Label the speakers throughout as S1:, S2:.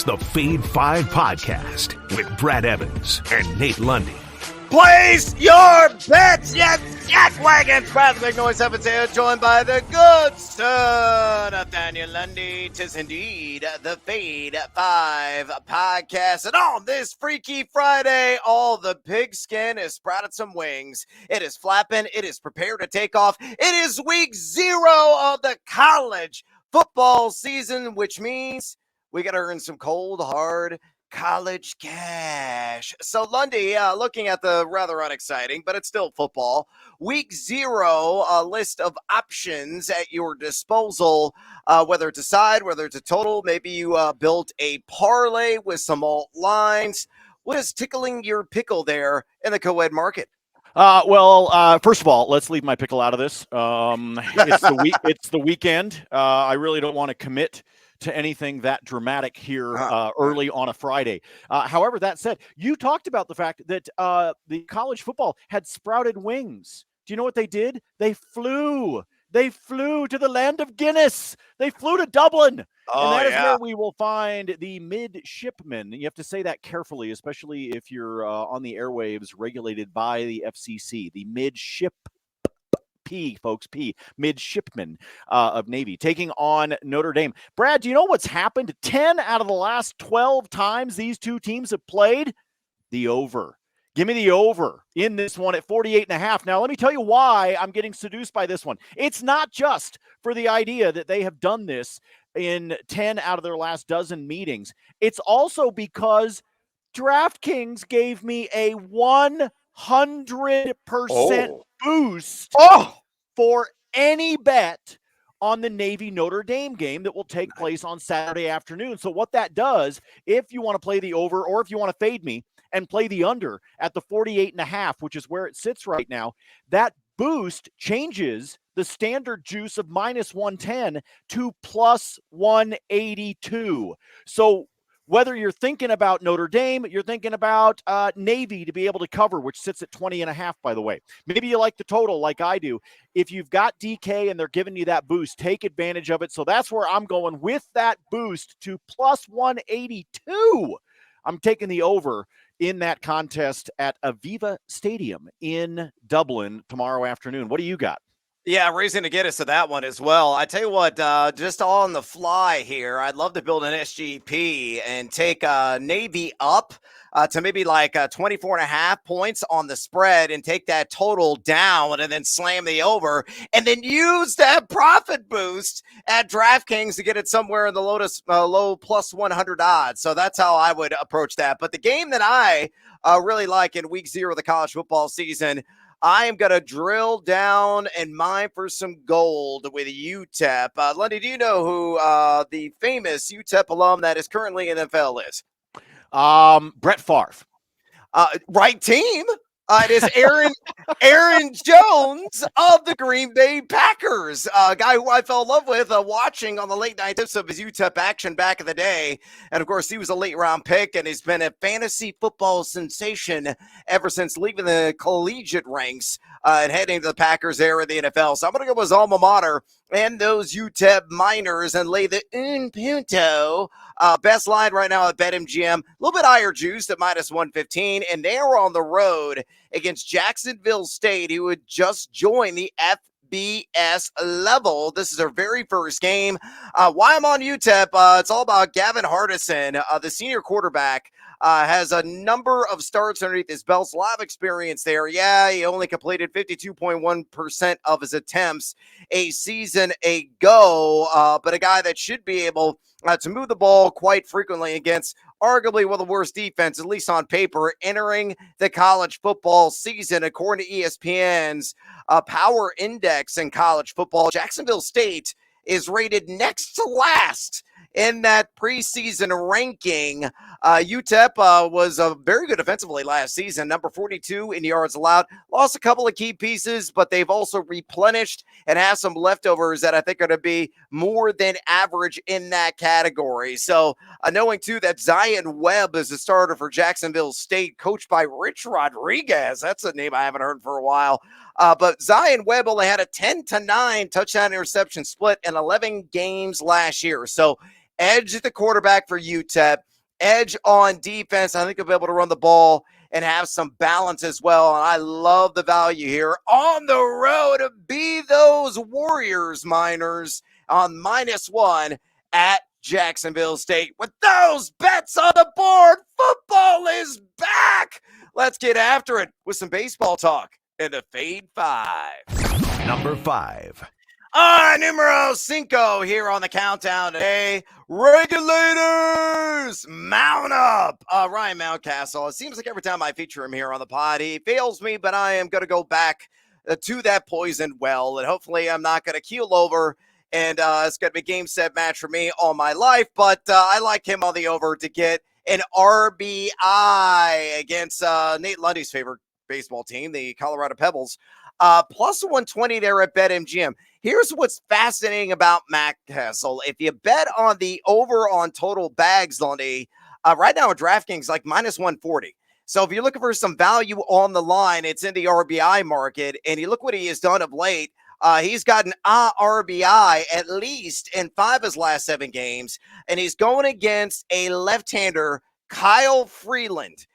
S1: It's the Fade 5 Podcast with Brad Evans and Nate Lundy.
S2: Place your bets, yes, wagons. Brad the Big Noise Evans here, joined by the good son of Daniel Lundy. 'Tis indeed the Fade 5 Podcast. And on this Freaky Friday, all the pigskin is sprouted some wings. It is flapping. It is prepared to take off. It is week 0 of the college football season, which means we got to earn some cold, hard college cash. So Lundy, looking at the rather unexciting, but it's still football, week 0, a list of options at your disposal, whether it's a side, whether it's a total. Maybe you built a parlay with some alt lines. What is tickling your pickle there in the co-ed market?
S3: First of all, let's leave my pickle out of this. It's the weekend. I really don't want to commit to anything that dramatic here early on a Friday. However, that said, you talked about the fact that the college football had sprouted wings. Do you know what they did? They flew. They flew to the land of Guinness. They flew to Dublin. And that is where we will find the midshipmen. You have to say that carefully, especially if you're on the airwaves regulated by the FCC. The midshipmen of Navy, taking on Notre Dame. Brad, do you know what's happened? 10 out of the last 12 times these two teams have played? The over. Give me the over in this one at 48.5. Now, let me tell you why I'm getting seduced by this one. It's not just for the idea that they have done this in 10 out of their last dozen meetings. It's also because DraftKings gave me a 100% boost for any bet on the Navy Notre Dame game that will take place on Saturday afternoon. So what that does, if you want to play the over or if you want to fade me and play the under at the 48.5, which is where it sits right now, that boost changes the standard juice of minus 110 to plus 182. So whether you're thinking about Notre Dame, you're thinking about Navy to be able to cover, which sits at 20.5, by the way. Maybe you like the total like I do. If you've got DK and they're giving you that boost, take advantage of it. So that's where I'm going with that boost to plus 182. I'm taking the over in that contest at Aviva Stadium in Dublin tomorrow afternoon. What do you got?
S2: Yeah, reason to get us to that one as well. I tell you what, just on the fly here, I'd love to build an SGP and take Navy up to maybe like 24.5 points on the spread and take that total down and then slam the over and then use that profit boost at DraftKings to get it somewhere in the low plus 100 odds. So that's how I would approach that. But the game that I really like in week 0 of the college football season, I am going to drill down and mine for some gold with UTEP. Lundy, do you know who the famous UTEP alum that is currently in NFL is?
S3: Brett Favre.
S2: Right team. It is Aaron Jones of the Green Bay Packers, a guy who I fell in love with watching on the late night tips of his UTEP action back in the day. And, of course, he was a late-round pick, and he's been a fantasy football sensation ever since leaving the collegiate ranks and heading to the Packers era of the NFL. So I'm going to go with his alma mater and those UTEP miners and lay the un punto. Best line right now at BetMGM. A little bit higher juice at minus 115, and they are on the road against Jacksonville State, who would just join the FBS level. This is their very first game. Why I'm on UTEP, it's all about Gavin Hardison, the senior quarterback. Has a number of starts underneath his belt, a lot of experience there. Yeah, he only completed 52.1% of his attempts a season ago, but a guy that should be able to move the ball quite frequently against arguably one of the worst defense, at least on paper, entering the college football season. According to ESPN's Power Index in college football, Jacksonville State is rated next to last in that preseason ranking. UTEP was very good offensively last season, number 42 in yards allowed. Lost a couple of key pieces, but they've also replenished and have some leftovers that I think are going to be more than average in that category. So knowing, too, that Zion Webb is a starter for Jacksonville State, coached by Rich Rodriguez. That's a name I haven't heard for a while. But Zion Webb only had a 10-9 touchdown interception split in 11 games last year. So edge at the quarterback for UTEP. edge on defense. I think he'll be able to run the ball and have some balance as well. And I love the value here on the road to be those Warriors Miners on -1 at Jacksonville State. With those bets on the board, football is back. Let's get after it with some baseball talk in the Fade 5.
S1: Number 5.
S2: Numero 5 here on the countdown today. Regulators, mount up. Ryan Mountcastle. It seems like every time I feature him here on the pod, he fails me, but I am going to go back to that poisoned well, and hopefully I'm not going to keel over, and it's going to be a game, set, match for me all my life, but I like him on the over to get an RBI against Nate Lundy's favorite baseball team, the Colorado Pebbles. Plus 120 there at BetMGM. Here's what's fascinating about Mountcastle. If you bet on the over on total bags, Lundy, right now at DraftKings, like -140. So if you're looking for some value on the line, it's in the RBI market. And you look what he has done of late. He's gotten a RBI at least in 5 of his last 7 games. And he's going against a left-hander, Kyle Freeland.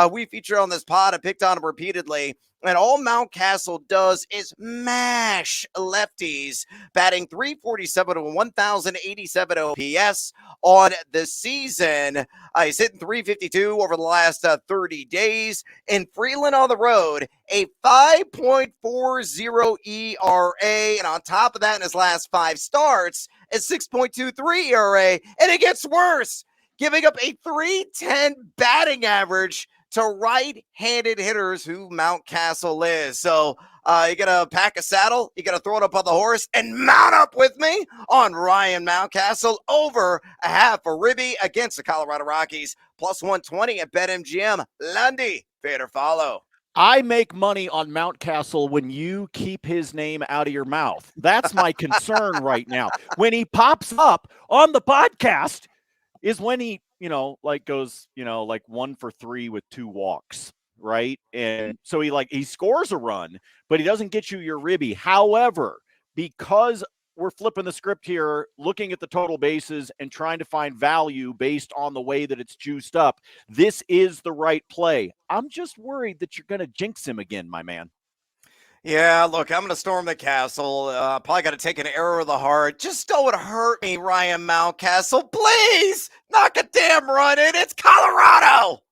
S2: We featured on this pod. I picked on him repeatedly. And all Mountcastle does is mash lefties, batting .347 to 1,087 OPS on the season. He's hitting .352 over the last 30 days. And Freeland on the road, a 5.40 ERA. And on top of that, in his last 5 starts, a 6.23 ERA. And it gets worse, giving up a .310 batting average to right-handed hitters who Mountcastle is. So you got to pack a saddle, you got to throw it up on the horse, and mount up with me on Ryan Mountcastle over a half a ribby against the Colorado Rockies. Plus 120 at BetMGM. Lundy, fade or follow.
S3: I make money on Mountcastle when you keep his name out of your mouth. That's my concern right now. When he pops up on the podcast is when he, goes, 1 for 3 with 2 walks, right? And so he scores a run, but he doesn't get you your ribby. However, because we're flipping the script here, looking at the total bases and trying to find value based on the way that it's juiced up, this is the right play. I'm just worried that you're going to jinx him again, my man.
S2: Yeah, look, I'm going to storm the castle. Probably got to take an arrow to the heart. Just don't hurt me, Ryan Mountcastle. Please, knock a damn run in. It's Colorado.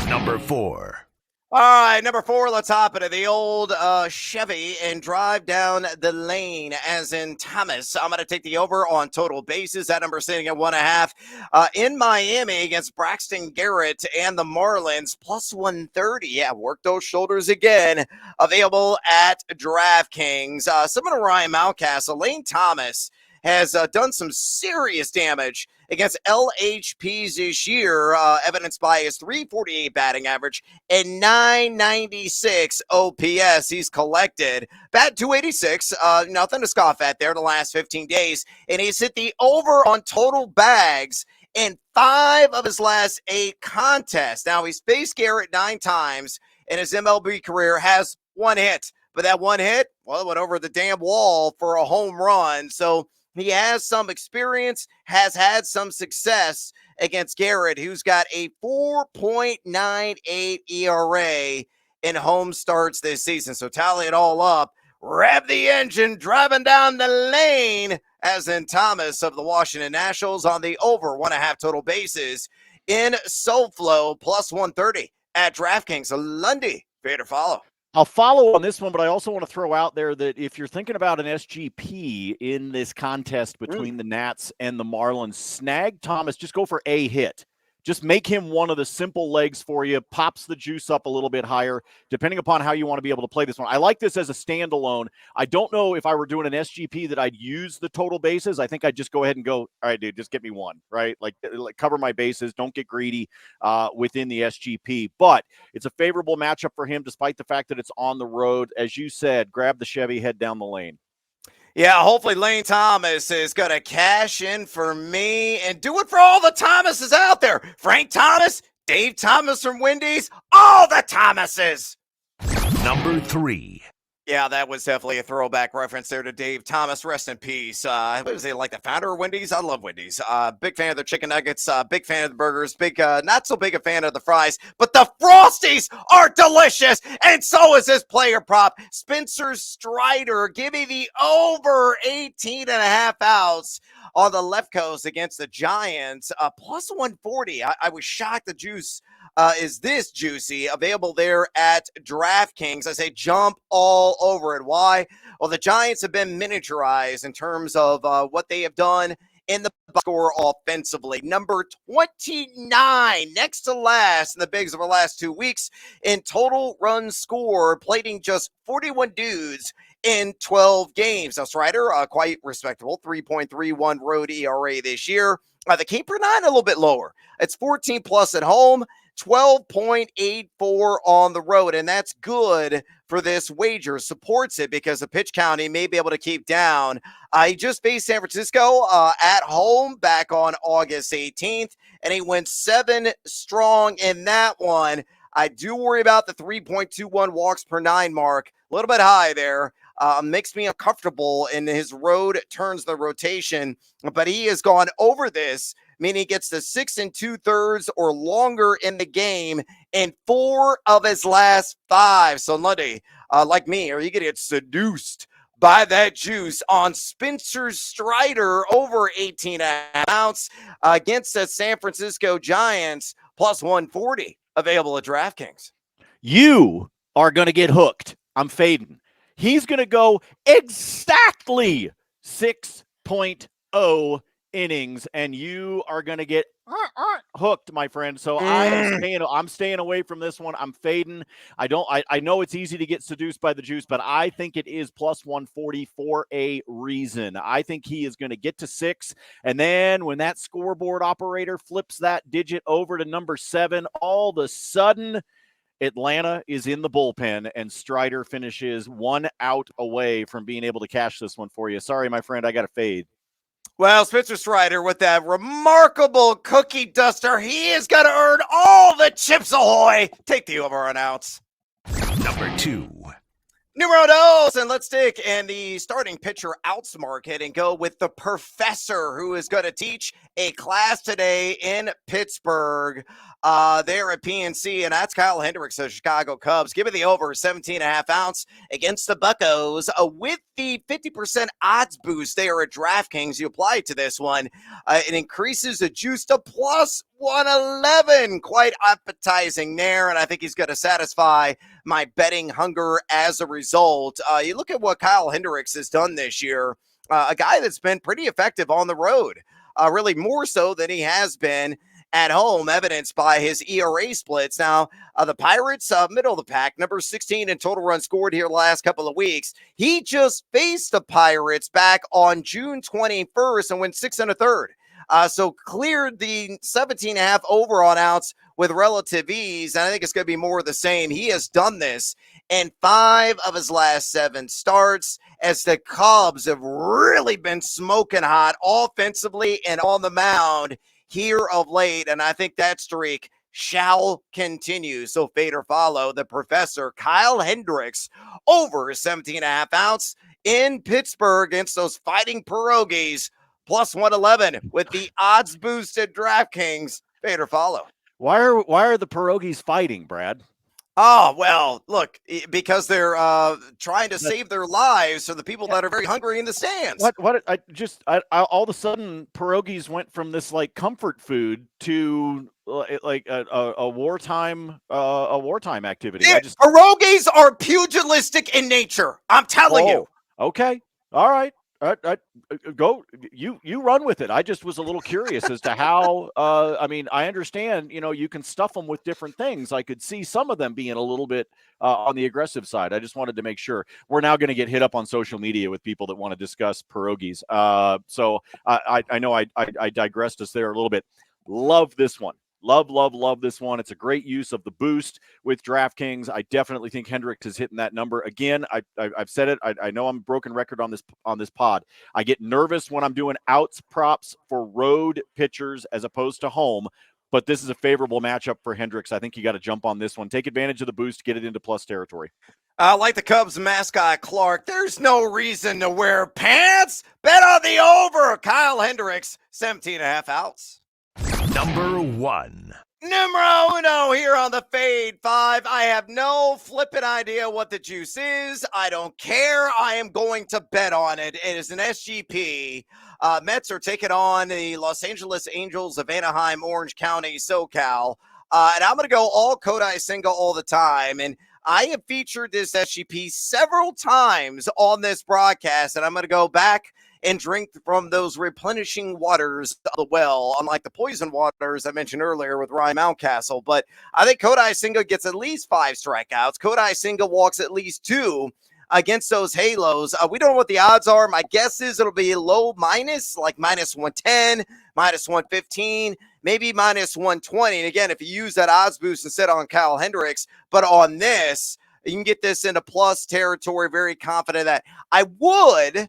S1: Number 4.
S2: All right, number 4, let's hop into the old Chevy and drive down the lane, as in Thomas. I'm going to take the over on total bases. That number sitting at 1.5. In Miami against Braxton Garrett and the Marlins, plus 130. Yeah, work those shoulders again. Available at DraftKings. Similar to Ryan Mountcastle, Lane Thomas has done some serious damage against LHPs this year, evidenced by his .348 batting average and .996 OPS he's collected. Bat .286, nothing to scoff at there the last 15 days, and he's hit the over on total bags in 5 of his last 8 contests. Now, he's faced Garrett 9 times in his MLB career, has 1 hit, but that 1 hit, well, it went over the damn wall for a home run. So he has some experience, has had some success against Garrett, who's got a 4.98 ERA in home starts this season. So tally it all up, rev the engine, driving down the lane, as in Thomas of the Washington Nationals on the over 1.5 total bases in SoFlo, plus 130 at DraftKings. Lundy, fade or follow.
S3: I'll follow on this one, but I also want to throw out there that if you're thinking about an SGP in this contest between the Nats and the Marlins, snag Thomas, just go for a hit. Just make him one of the simple legs for you, pops the juice up a little bit higher, depending upon how you want to be able to play this one. I like this as a standalone. I don't know if I were doing an SGP that I'd use the total bases. I think I'd just go ahead and go, all right, dude, just get me one, right? Like cover my bases. Don't get greedy within the SGP. But it's a favorable matchup for him, despite the fact that it's on the road. As you said, grab the Chevy, head down the lane.
S2: Yeah, hopefully Lane Thomas is going to cash in for me and do it for all the Thomases out there. Frank Thomas, Dave Thomas from Wendy's, all the Thomases.
S1: Number 3.
S2: Yeah, that was definitely a throwback reference there to Dave Thomas. Rest in peace. What was he, like the founder of Wendy's? I love Wendy's. Big fan of the chicken nuggets. Big fan of the burgers. Not so big a fan of the fries, but the Frosties are delicious. And so is this player prop. Spencer Strider, give me the over 18.5 outs on the left coast against the Giants. Plus 140. I was shocked the juice is this juicy, available there at DraftKings. I say jump all over it. Why? Well, the Giants have been miniaturized in terms of what they have done in the score offensively. Number 29, next to last in the bigs of the last 2 weeks in total runs scored, plating just 41 dudes in 12 games. Now, Strider, quite respectable, 3.31 road ERA this year. The K per 9 a little bit lower. It's 14 plus at home, 12.84 on the road, and that's good for this wager. Supports it because the pitch count he may be able to keep down. He just faced San Francisco at home back on August 18th, and he went 7 strong in that one. I do worry about the 3.21 walks per 9 mark. A little bit high there. Makes me uncomfortable in his road turns the rotation, but he has gone over this, meaning he gets to 6 2/3 or longer in the game in 4 of his last 5. So Lundy, like me, are you going to get seduced by that juice on Spencer Strider over 18.5 ounce against the San Francisco Giants plus 140 available at DraftKings?
S3: You are going to get hooked. I'm fading. He's going to go exactly 6.0 innings, and you are going to get hooked, my friend. So I'm staying away from this one. I'm fading. I know it's easy to get seduced by the juice, but I think it is plus 140 for a reason. I think he is going to get to 6, and then when that scoreboard operator flips that digit over to number 7, all of a sudden Atlanta is in the bullpen, and Strider finishes 1 out away from being able to cash this one for you. Sorry, my friend, I got to fade.
S2: Well, Spencer Strider with that remarkable cookie duster, he is going to earn all the chips ahoy. Take the over on outs.
S1: Number 2.
S2: Numero dos, and let's stick in the starting pitcher outs market and go with the professor who is going to teach a class today in Pittsburgh. There at PNC, and that's Kyle Hendricks of the Chicago Cubs. Give me the over 17.5 ounce against the Buccos with the 50% odds boost there at DraftKings. You apply to this one, it increases the juice to plus 111. Quite appetizing there, and I think he's going to satisfy my betting hunger as a result. You look at what Kyle Hendricks has done this year, a guy that's been pretty effective on the road, really more so than he has been at home, evidenced by his ERA splits. Now, the Pirates, middle of the pack, number 16 in total runs scored here the last couple of weeks. He just faced the Pirates back on June 21st and went 6 1/3. So cleared the 17.5 over on outs with relative ease. And I think it's going to be more of the same. He has done this in 5 of his last 7 starts as the Cubs have really been smoking hot offensively and on the mound here of late, and I think that streak shall continue. So fade or follow the professor, Kyle Hendricks, over 17.5 ounce in Pittsburgh against those fighting pierogies, plus 111 with the odds boosted DraftKings. Fade or follow.
S3: Why are the pierogies fighting, Brad?
S2: Oh, well, look, because they're trying to save their lives for the people that are very hungry in the stands.
S3: I all of a sudden, pierogies went from this like comfort food to like a wartime activity.
S2: Yeah, pierogies are pugilistic in nature. I'm telling you.
S3: Okay. All right. Go. You run with it. I just was a little curious as to how. I mean, I understand. You can stuff them with different things. I could see some of them being a little bit on the aggressive side. I just wanted to make sure. We're now going to get hit up on social media with people that want to discuss pierogies. So I know I digressed us there a little bit. Love this one. Love this one. It's a great use of the boost with DraftKings. I definitely think Hendricks is hitting that number again. I've said it. I know I'm a broken record on this pod. I get nervous when I'm doing outs props for road pitchers as opposed to home. but this is a favorable matchup for Hendricks. I think you got to jump on this one. Take advantage of the boost, get it into plus territory.
S2: Like the Cubs mascot, Clark, there's no reason to wear pants. Bet on the over. Kyle Hendricks, 17.5 outs.
S1: Number 1.
S2: Numero uno here on the Fade 5. I have no flipping idea what the juice is. I don't care. I am going to bet on it. It is an SGP. Mets are taking on the Los Angeles Angels of Anaheim, Orange County, SoCal. And I'm going to go all Kodai Senga all the time. And I have featured this SGP several times on this broadcast, and I'm going to go back and drink from those replenishing waters of the well, unlike the poison waters I mentioned earlier with Ryan Mountcastle. But I think Kodai Senga gets at least 5 strikeouts. Kodai Senga walks at least 2 against those Halos. We don't know what the odds are. My guess is it'll be low minus, like minus 110, minus 115, maybe minus 120. And again, if you use that odds boost instead on Kyle Hendricks, but on this, you can get this into plus territory. Very confident that I would,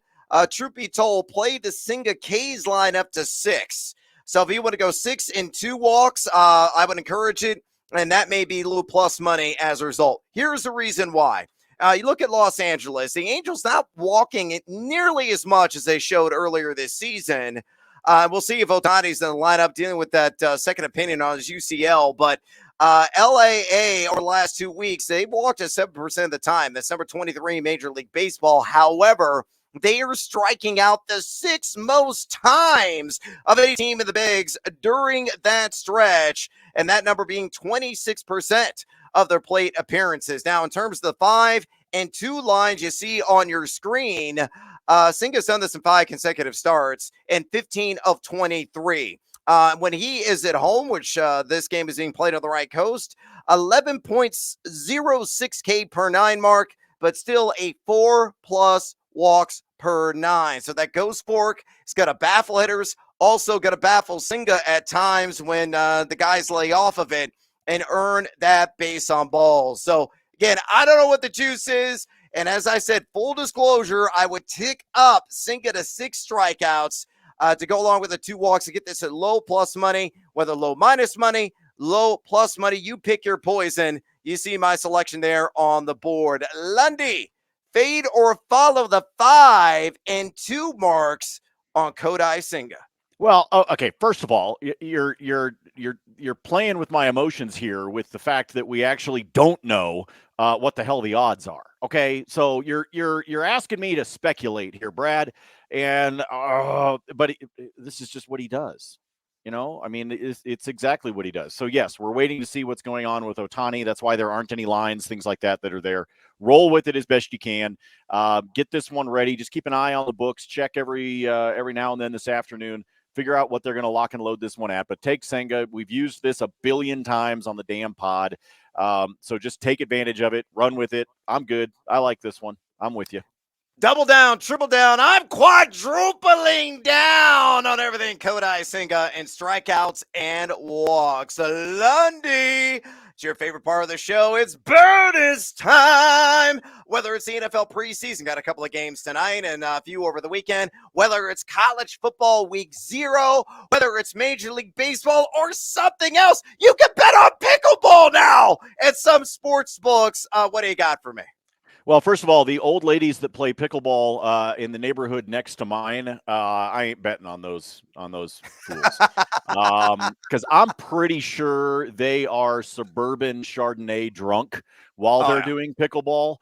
S2: truth be told, play the Senga K's line up to 6. So if you want to go 6 and 2 walks, I would encourage it. And that may be a little plus money as a result. Here's the reason why. You look at Los Angeles, the Angels not walking it nearly as much as they showed earlier this season. We'll see if Otani's in the lineup dealing with that second opinion on his UCL. But LAA over the last 2 weeks, they walked at 7% of the time. That's number 23 in Major League Baseball. However, they are striking out the 6th most times of any team in the bigs during that stretch, and that number being 26% of their plate appearances. Now, in terms of the 5 and 2 lines you see on your screen, Senga's done this in 5 consecutive starts and 15 of 23. When he is at home, which this game is being played on the right coast, 11.06 K per 9 mark, but still a 4+ walks per 9. So that ghost fork is going to baffle hitters, also going to baffle Senga at times when the guys lay off of it and earn that base on balls. So again, I don't know what the juice is. And as I said, full disclosure, I would tick up Senga to 6 strikeouts to go along with the 2 walks to get this at low plus money, whether low minus money, low plus money. You pick your poison. You see my selection there on the board. Lundy, fade or follow the 5 and 2 marks on Kodai Senga.
S3: Well, okay. First of all, you're playing with my emotions here with the fact that we actually don't know what the hell the odds are. Okay, so you're asking me to speculate here, Brad, and but this is just what he does. You know, I mean, it's exactly what he does. So yes, we're waiting to see what's going on with Otani. That's why there aren't any lines, things like that are there. Roll with it as best you can. Get this one ready. Just keep an eye on the books. Check every now and then this afternoon. Figure out what they're going to lock and load this one at. But take Senga. We've used this a billion times on the damn pod. So just take advantage of it. Run with it. I'm good. I like this one. I'm with you.
S2: Double down, triple down. I'm quadrupling down on everything Kodai Senga and strikeouts and walks. Lundy, it's your favorite part of the show. It's bonus time. Whether it's the NFL preseason, got a couple of games tonight and a few over the weekend. Whether it's college football week 0, whether it's Major League Baseball or something else, you can bet on pickleball now at some sports books. What do you got for me?
S3: Well, first of all, the old ladies that play pickleball in the neighborhood next to mine, I ain't betting on those fools. Because I'm pretty sure they are suburban Chardonnay drunk while they're doing pickleball.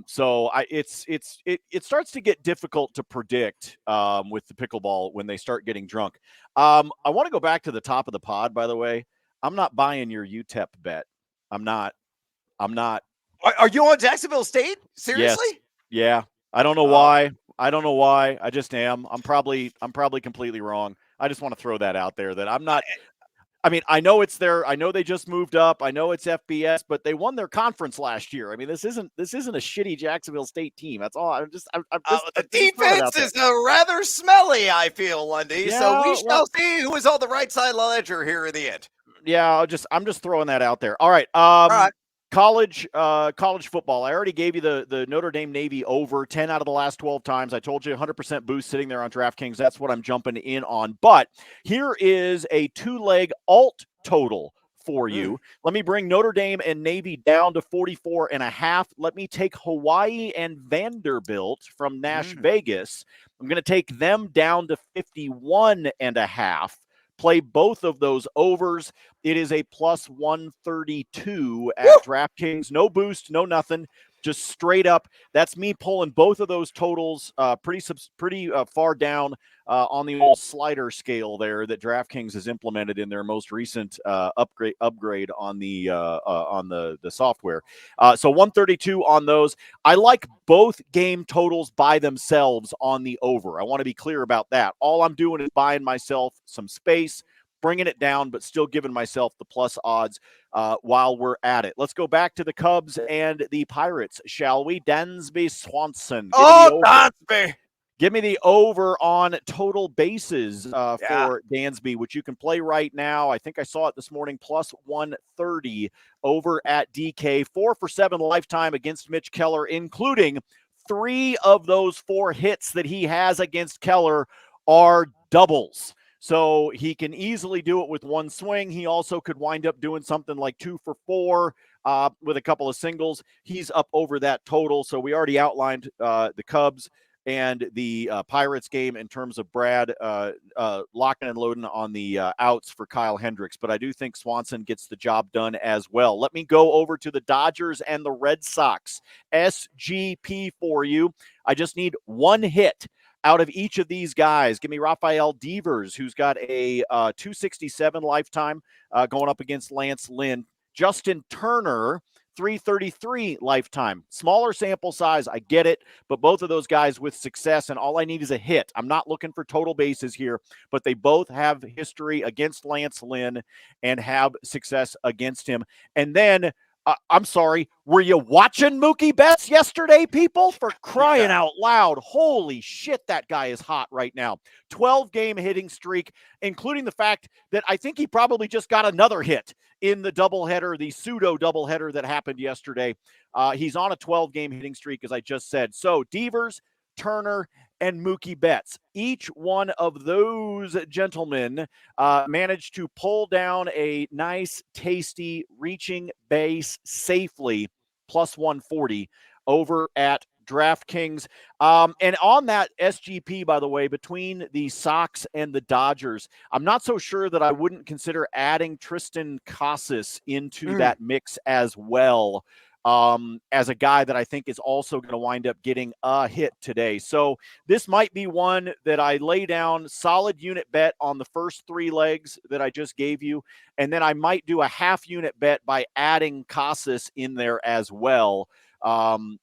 S3: So it starts to get difficult to predict with the pickleball when they start getting drunk. I want to go back to the top of the pod, by the way. I'm not buying your UTEP bet. I'm not.
S2: Are you on Jacksonville State? Seriously?
S3: Yes. Yeah. I don't know why. I just am. I'm probably completely wrong. I just want to throw that out there that I'm not. I mean, I know it's there. I know they just moved up. I know it's FBS, but they won their conference last year. I mean, this isn't a shitty Jacksonville State team. That's all.
S2: The defense is rather smelly, I feel, Lundy. Yeah, so we shall see who is on the right side of the ledger here in the end.
S3: Yeah, I'm just throwing that out there. All right. All right. College football. I already gave you the Notre Dame Navy over 10 out of the last 12 times. I told you 100% boost sitting there on DraftKings. That's what I'm jumping in on. But here is a 2-leg alt total for you. Let me bring Notre Dame and Navy down to 44.5. Let me take Hawaii and Vanderbilt from Nash Vegas. I'm going to take them down to 51.5. Play both of those overs. It is a plus 132 at DraftKings. No boost, no nothing. Just straight up. That's me pulling both of those totals pretty far down on the old slider scale there that DraftKings has implemented in their most recent upgrade on the software. So 132 on those. I like both game totals by themselves on the over. I want to be clear about that. All I'm doing is buying myself some space, bringing it down, but still giving myself the plus odds while we're at it. Let's go back to the Cubs and the Pirates, shall we? Dansby Swanson.
S2: Dansby.
S3: Give me the over on total bases for Dansby, which you can play right now. I think I saw it this morning, plus 130 over at DK. 4 for 7 lifetime against Mitch Keller, including 3 of those 4 hits that he has against Keller are doubles. So he can easily do it with one swing. He also could wind up doing something like 2 for 4 with a couple of singles. He's up over that total. So we already outlined the Cubs and the Pirates game in terms of Brad locking and loading on the outs for Kyle Hendricks. But I do think Swanson gets the job done as well. Let me go over to the Dodgers and the Red Sox. SGP for you. I just need one hit out of each of these guys. Give me Rafael Devers, who's got a 267 lifetime going up against Lance Lynn. Justin Turner, 333 lifetime. Smaller sample size, I get it, but both of those guys with success, and all I need is a hit. I'm not looking for total bases here, but they both have history against Lance Lynn and have success against him. And then I'm sorry, were you watching Mookie Betts yesterday, people? For crying out loud. Holy shit, that guy is hot right now. 12-game hitting streak, including the fact that I think he probably just got another hit in the doubleheader, the pseudo doubleheader that happened yesterday. He's on a 12-game hitting streak, as I just said. So Devers, Turner, and Mookie Betts. Each one of those gentlemen managed to pull down a nice, tasty, reaching base safely, plus 140 over at DraftKings. And on that SGP, by the way, between the Sox and the Dodgers, I'm not so sure that I wouldn't consider adding Tristan Casas into that mix as well. As a guy that I think is also going to wind up getting a hit today. So this might be one that I lay down solid unit bet on the first 3 legs that I just gave you. And then I might do a half unit bet by adding Casas in there as well.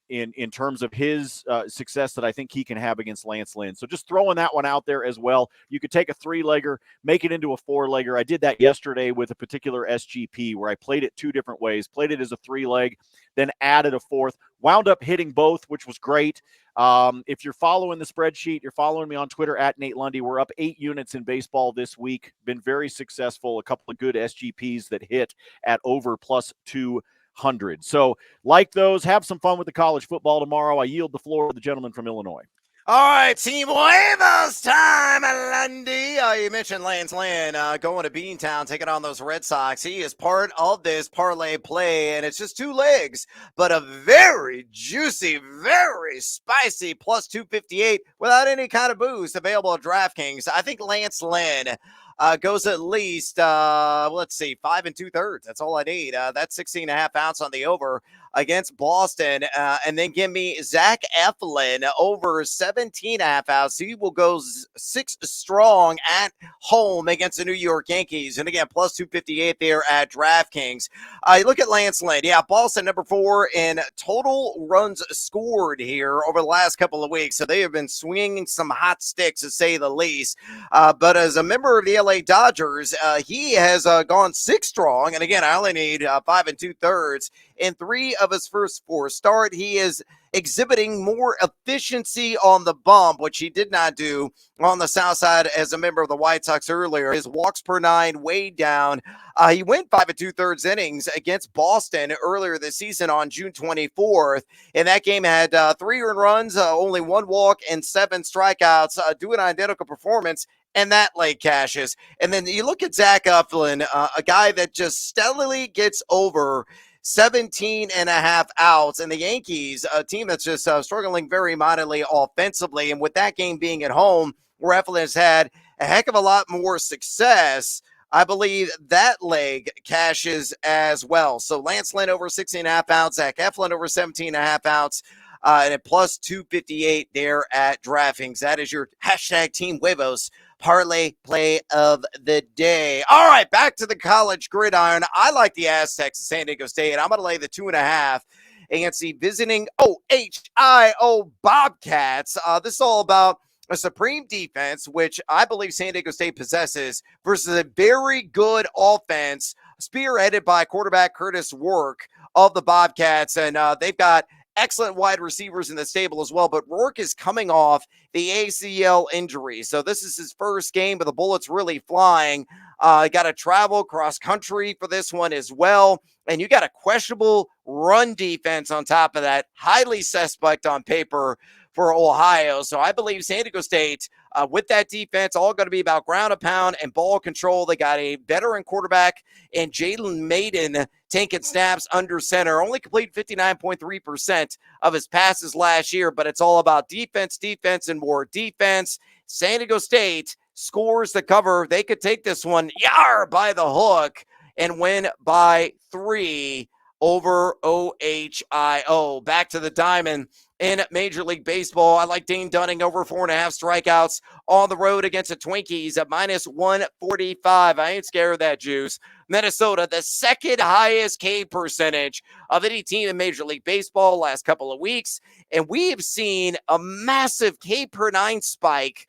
S3: In terms of his success that I think he can have against Lance Lynn. So just throwing that one out there as well. You could take a 3-legger, make it into a 4-legger. I did that yesterday with a particular SGP where I played it 2 different ways, played it as a 3-leg, then added a 4th, wound up hitting both, which was great. If you're following the spreadsheet, you're following me on Twitter at Nate Lundy. We're up 8 units in baseball this week. Been very successful. A couple of good SGPs that hit at over plus 200. So like those, have some fun with the college football tomorrow. I yield the floor to the gentleman from Illinois.
S2: All right, Team Huevos time, Lundy. You mentioned Lance Lynn going to Beantown, taking on those Red Sox. He is part of this parlay play, and it's just 2 legs, but a very juicy, very spicy plus 258 without any kind of boost available at DraftKings. I think Lance Lynn goes at least, let's see, 5 2/3. That's all I need. That's 16.5 ounce on the over against Boston. And then give me Zach Eflin over 17.5 ounce. He will go 6 strong at home against the New York Yankees. And again, plus 258 there at DraftKings. Look at Lance Lynn. Yeah, Boston number 4 in total runs scored here over the last couple of weeks. So they have been swinging some hot sticks, to say the least. But as a member of the LA Dodgers, he has gone 6 strong. And again, I only need 5 2/3 in 3 of his first 4 start. He is exhibiting more efficiency on the bump, which he did not do on the south side as a member of the White Sox earlier. His walks per 9 way down. He went 5 2/3 innings against Boston earlier this season on June 24th. And that game had 3 earned runs, only 1 walk, and 7 strikeouts. Do an identical performance and that leg cashes. And then you look at Zach Eflin, a guy that just steadily gets over 17 and a half outs, and the Yankees, a team that's just struggling very mightily offensively. And with that game being at home, where Eflin has had a heck of a lot more success, I believe that leg cashes as well. So Lance Lynn over 16 and a half outs, Zach Eflin over 17 and a half outs, and at plus 258 there at DraftKings. That is your hashtag Team Huevos parlay play of the day. All right, back to the college gridiron. I like the Aztecs of San Diego State. I'm going to lay the 2.5 against the visiting OHIO Bobcats. This is all about a supreme defense, which I believe San Diego State possesses, versus a very good offense spearheaded by quarterback Curtis Rourke of the Bobcats. And they've got excellent wide receivers in the stable as well, but Rourke is coming off the ACL injury. So this is his first game, but the bullets really flying. Got to travel cross country for this one as well. And you got a questionable run defense on top of that, highly suspect on paper for Ohio. So I believe San Diego State, with that defense, all going to be about ground and pound and ball control. They got a veteran quarterback and Jalen Maiden taking snaps under center. Only completed 59.3% of his passes last year, but it's all about defense, and more defense. San Diego State scores the cover. They could take this one by the hook and win by 3 over OHIO. Back to the diamond in Major League Baseball. I like Dane Dunning over 4.5 strikeouts on the road against the Twinkies at minus 145. I ain't scared of that juice. Minnesota, the second highest K percentage of any team in Major League Baseball last couple of weeks. And we have seen a massive K per 9 spike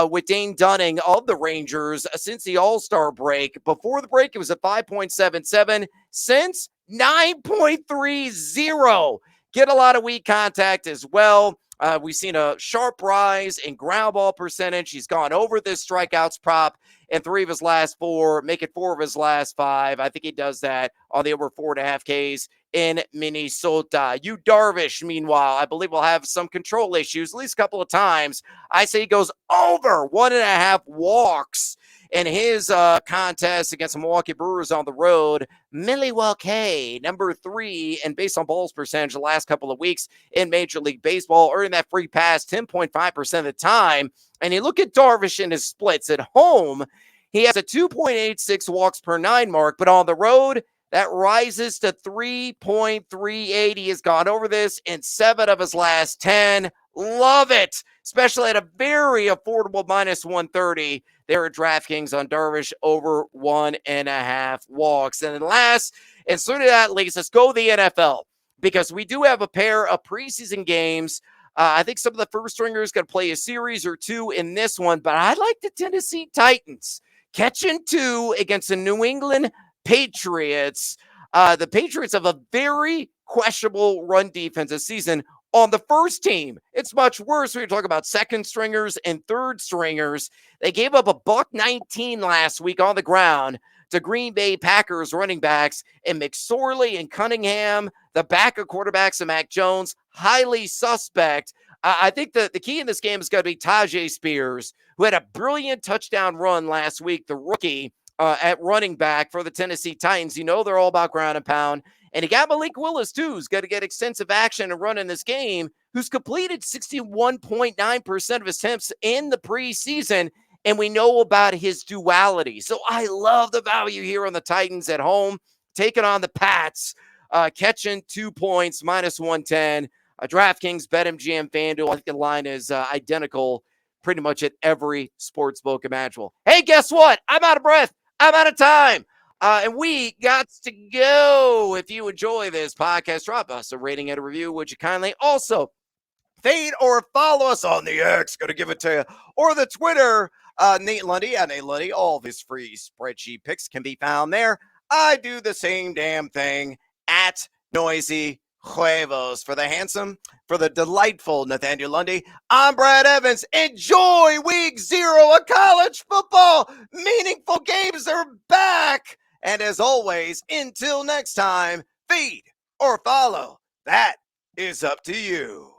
S2: with Dane Dunning of the Rangers since the All-Star break. Before the break, it was at 5.77. Since 9.30. Get a lot of weak contact as well. We've seen a sharp rise in ground ball percentage. He's gone over this strikeouts prop in 3 of his last 4, make it 4 of his last 5. I think he does that on the over 4.5 Ks in Minnesota. Yu Darvish, meanwhile, I believe will have some control issues at least a couple of times. I say he goes over 1.5 walks in his contest against the Milwaukee Brewers on the road. Milwaukee, number 3, and based on balls percentage the last couple of weeks in Major League Baseball, earning that free pass 10.5% of the time. And you look at Darvish in his splits at home, he has a 2.86 walks per 9 mark, but on the road, that rises to 3.38. He has gone over this in 7 of his last 10. Love it, especially at a very affordable minus 130 there at DraftKings on Darvish over 1.5 walks. And then last, and certainly not least, let's go the NFL, because we do have a pair of preseason games. I think some of the first stringers going to play a series or 2 in this one, but I like the Tennessee Titans catching 2 against the New England Patriots. The Patriots have a very questionable run defense this season. On the first team, it's much worse when you're talking about second stringers and third stringers. They gave up $119 last week on the ground to Green Bay Packers running backs, and McSorley and Cunningham, the backup quarterbacks of Mac Jones, highly suspect. I think the key in this game is going to be Tajay Spears, who had a brilliant touchdown run last week, the rookie at running back for the Tennessee Titans. You know they're all about ground and pound. And he got Malik Willis, too, who's got to get extensive action and run in this game, who's completed 61.9% of his attempts in the preseason. And we know about his duality. So I love the value here on the Titans at home, taking on the Pats, catching 2 points, minus 110. DraftKings, BetMGM, FanDuel. I think the line is identical pretty much at every sports book imaginable. Hey, guess what? I'm out of breath. I'm out of time. And we got to go. If you enjoy this podcast, drop us a rating and a review, would you kindly? Also, fade or follow us on the X, going to give it to you, or the Twitter, Nate Lundy, Nate Lundy. All of his free spreadsheet picks can be found there. I do the same damn thing at Noisy Huevos. For the handsome, for the delightful Nathaniel Lundy, I'm Brad Evans. Enjoy week 0 of college football. Meaningful games are back. And as always, until next time, feed or follow. That is up to you.